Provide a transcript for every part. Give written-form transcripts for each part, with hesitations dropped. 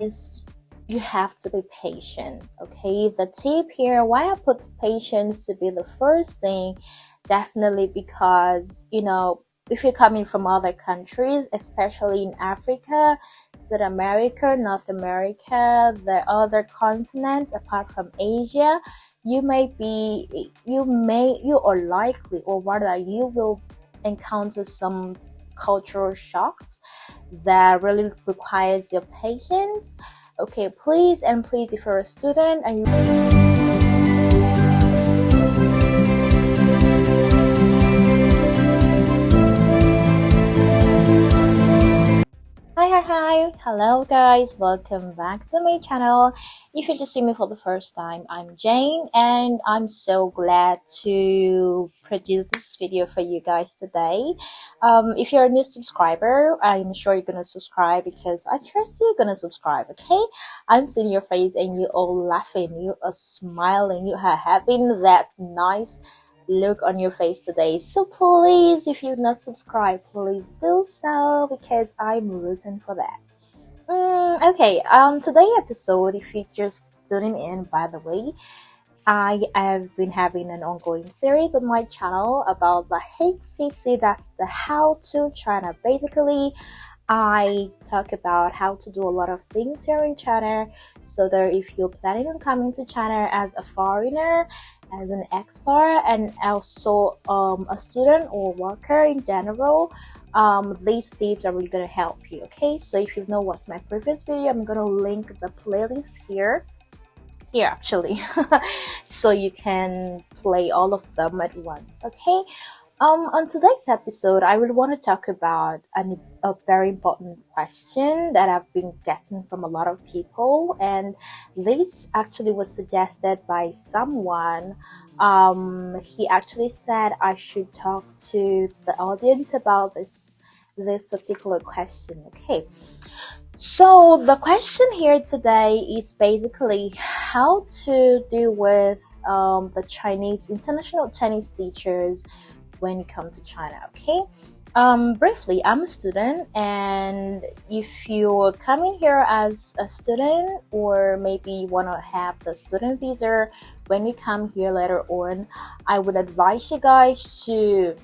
is you have to be patient. Okay, the tip here, why I put patience to be the first thing, definitely because if you're coming from other countries, especially in Africa, South America, North America, the other continent apart from Asia, you are likely, or rather you will encounter some cultural shocks that really requires your patience. Okay, please, if you're a student and hi, hello guys, welcome back to my channel. If you just see me for the first time, I'm Jane and I'm so glad to produce this video for you guys today. If you're a new subscriber, I'm sure you're gonna subscribe because I trust you're gonna subscribe. Okay, I'm seeing your face and you all laughing, you are smiling, you are having that nice look on your face today. So please, if you're not subscribed, please do so because I'm rooting for that. Okay, today's episode, if you're just tuning in, by the way, I have been having an ongoing series on my channel about the HCC, that's the How to China. Basically, I talk about how to do a lot of things here in China, so that if you're planning on coming to China as a foreigner, as an expat, and also a student or worker in general, these tips are really going to help you. Okay, so if you've not watched my previous video, I'm going to link the playlist here actually so you can play all of them at once. Okay, on today's episode, I really want to talk about a very important question that I've been getting from a lot of people, and this actually was suggested by someone. He actually said I should talk to the audience about this particular question. Okay, so the question here today is basically how to deal with the international Chinese teachers when you come to China. Okay, briefly, I'm a student, and if you're coming here as a student, or maybe you want to have the student visa when you come here later on, I would advise you guys to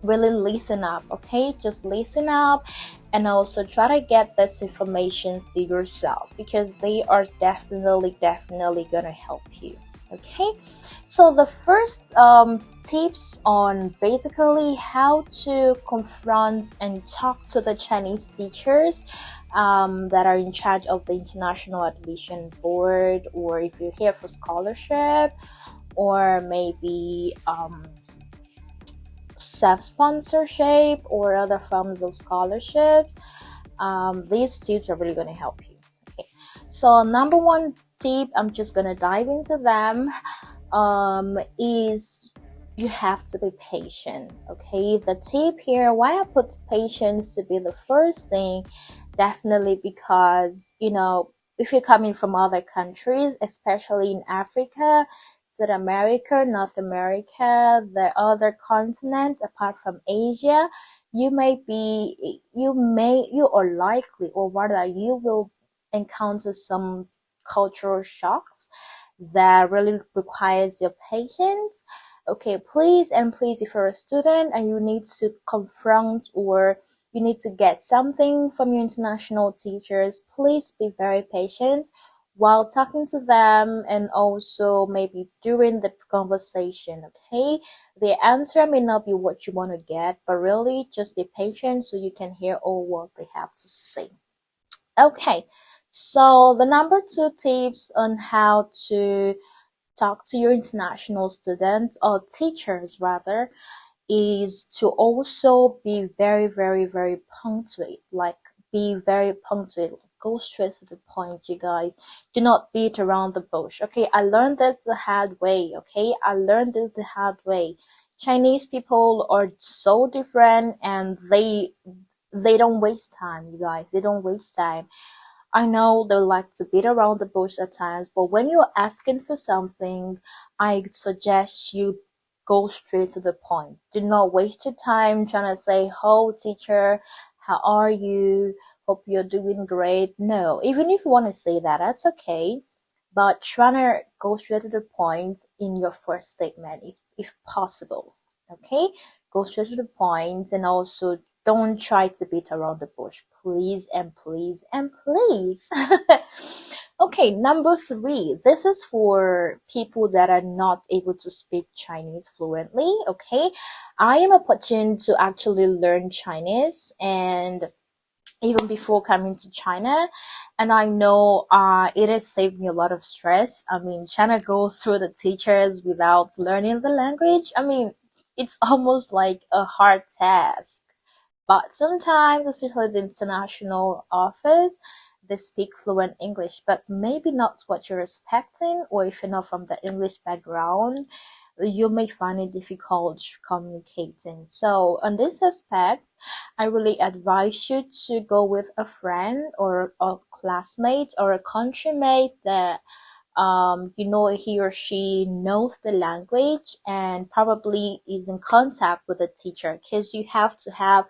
really listen up. Okay, just listen up and also try to get this information to yourself because they are definitely gonna help you. Okay, so the first tips on basically how to confront and talk to the Chinese teachers that are in charge of the International Admission Board, or if you're here for scholarship, or maybe self-sponsorship or other forms of scholarships. These tips are really going to help you. Okay, so number one tip, I'm just going to dive into them, is you have to be patient. Okay, the tip here, why I put patience to be the first thing, definitely because if you're coming from other countries, especially in Africa, South America, North America, the other continent apart from Asia, you are likely, or rather you will encounter some cultural shocks that really requires your patience. Okay, please, if you're a student and you need to confront, or you need to get something from your international teachers, please be very patient while talking to them, and also maybe during the conversation. Okay, the answer may not be what you want to get, but really just be patient so you can hear all what they have to say. Okay, so the number two tips on how to talk to your international students, or teachers rather, is to also be very punctual. Like, be very punctual. Go straight to the point, you guys. Do not beat around the bush. Okay, I learned this the hard way. Okay, I learned this the hard way. Chinese people are so different, and they don't waste time, you guys. They don't waste time. I know they like to beat around the bush at times, but when you're asking for something, I suggest you go straight to the point. Do not waste your time trying to say, "Oh, teacher, how are you? hope you're doing great. No, even if you want to say that, that's okay. But trying to go straight to the point in your first statement, if possible. Okay? Go straight to the point, and also don't try to beat around the bush. Please and please and please. Okay, number three. This is for people that are not able to speak Chinese fluently. Okay, I am opportune to actually learn Chinese, and even before coming to China, and I know it has saved me a lot of stress. I mean, trying to go through the teachers without learning the language, I mean, it's almost like a hard task. But sometimes, especially the international office, they speak fluent English, but maybe not what you're expecting, or if you're not from the English background, you may find it difficult communicating. So, on this aspect, I really advise you to go with a friend or a classmate or a countrymate that you know he or she knows the language and probably is in contact with the teacher, because you have to have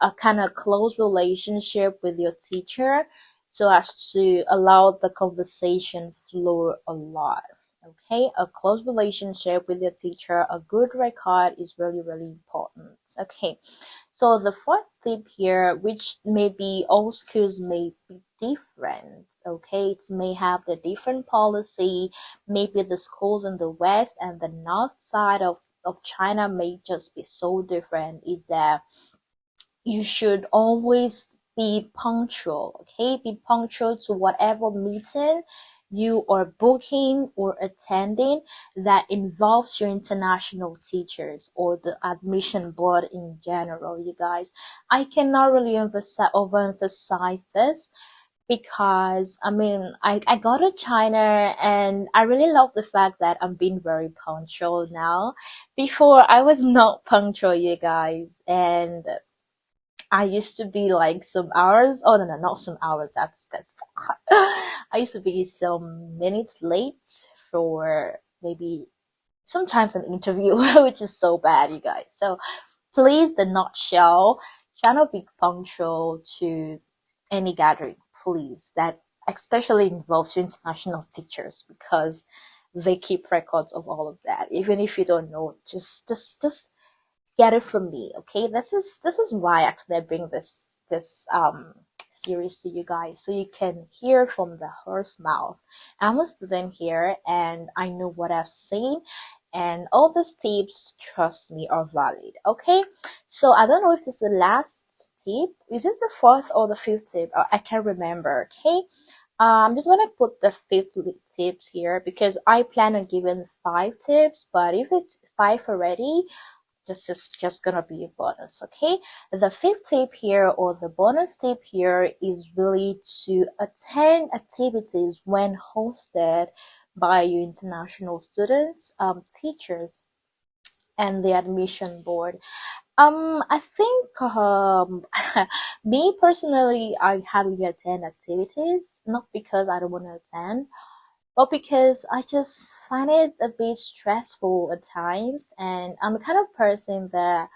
a kind of close relationship with your teacher so as to allow the conversation flow a lot. Okay, a close relationship with your teacher, a good record is really, really important. Okay, so the fourth tip here, which maybe all schools may be different. Okay, it may have the different policy. Maybe the schools in the west and the north side of China may just be so different. Is that you should always be punctual. Okay, be punctual to whatever meeting you are booking or attending that involves your international teachers or the admission board in general. You guys, I cannot really overemphasize this, because I mean, I got to China and I really love the fact that I'm being very punctual now. Before, I was not punctual, you guys, and I used to be like some hours. Oh, no, no, not some hours. That's. I used to be some minutes late for maybe sometimes an interview, which is so bad, you guys. So please, the nutshell, try not be punctual to any gathering, please. That especially involves your international teachers, because they keep records of all of that. Even if you don't know, just get it from me. Okay, this is why actually I bring this series to you guys, so you can hear from the horse mouth. I'm a student here and I know what I've seen, and all these tips, trust me, are valid. Okay, so I don't know if this is the last tip. Is this the fourth or the fifth tip? I can't remember. Okay, I'm just gonna put the fifth tips here because I plan on giving 5 tips, but if it's 5 already, this is just gonna be a bonus. Okay, the fifth tip here, or the bonus tip here, is really to attend activities when hosted by your international students, teachers, and the admission board. I think me personally, I hardly attend activities, not because I don't want to attend, but because I just find it a bit stressful at times, and I'm the kind of person that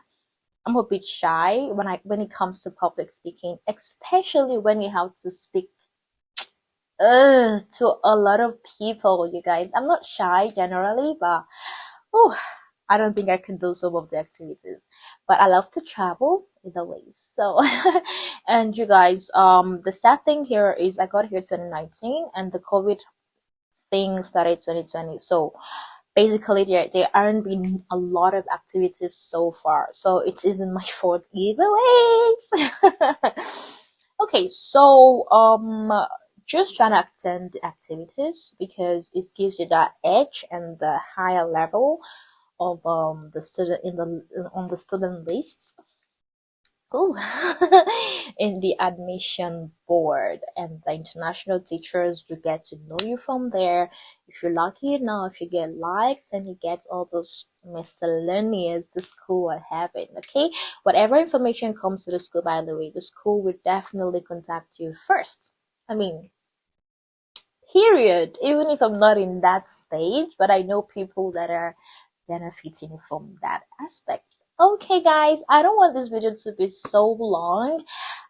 I'm a bit shy when it comes to public speaking, especially when you have to speak to a lot of people. You guys, I'm not shy generally, but oh, I don't think I can do some of the activities. But I love to travel either ways. So, and you guys, the sad thing here is I got here 2019, and the COVID thing started 2020. So basically, there aren't been a lot of activities so far. So it isn't my fault either ways. Okay, so just trying to attend the activities because it gives you that edge and the higher level of the student on the student list. Oh, in the admission board, and the international teachers will get to know you from there. If you're lucky enough, you get likes and you get all those miscellaneous the school are having. Okay, whatever information comes to the school, by the way, the school will definitely contact you first. I mean, period. Even if I'm not in that stage, but I know people that are benefiting from that aspect. Okay, guys, I don't want this video to be so long.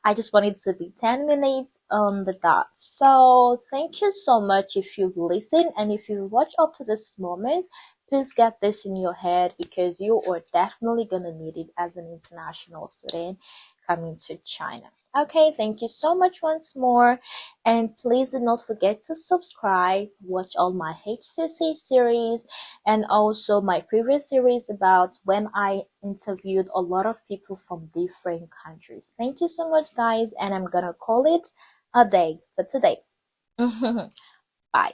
I just want it to be 10 minutes on the dot. So, thank you so much if you've listened and if you watch up to this moment. Please get this in your head because you are definitely going to need it as an international student coming to China. Okay, thank you so much once more. And please do not forget to subscribe, watch all my HCC series, and also my previous series about when I interviewed a lot of people from different countries. Thank you so much, guys, and I'm gonna call it a day for today. Bye.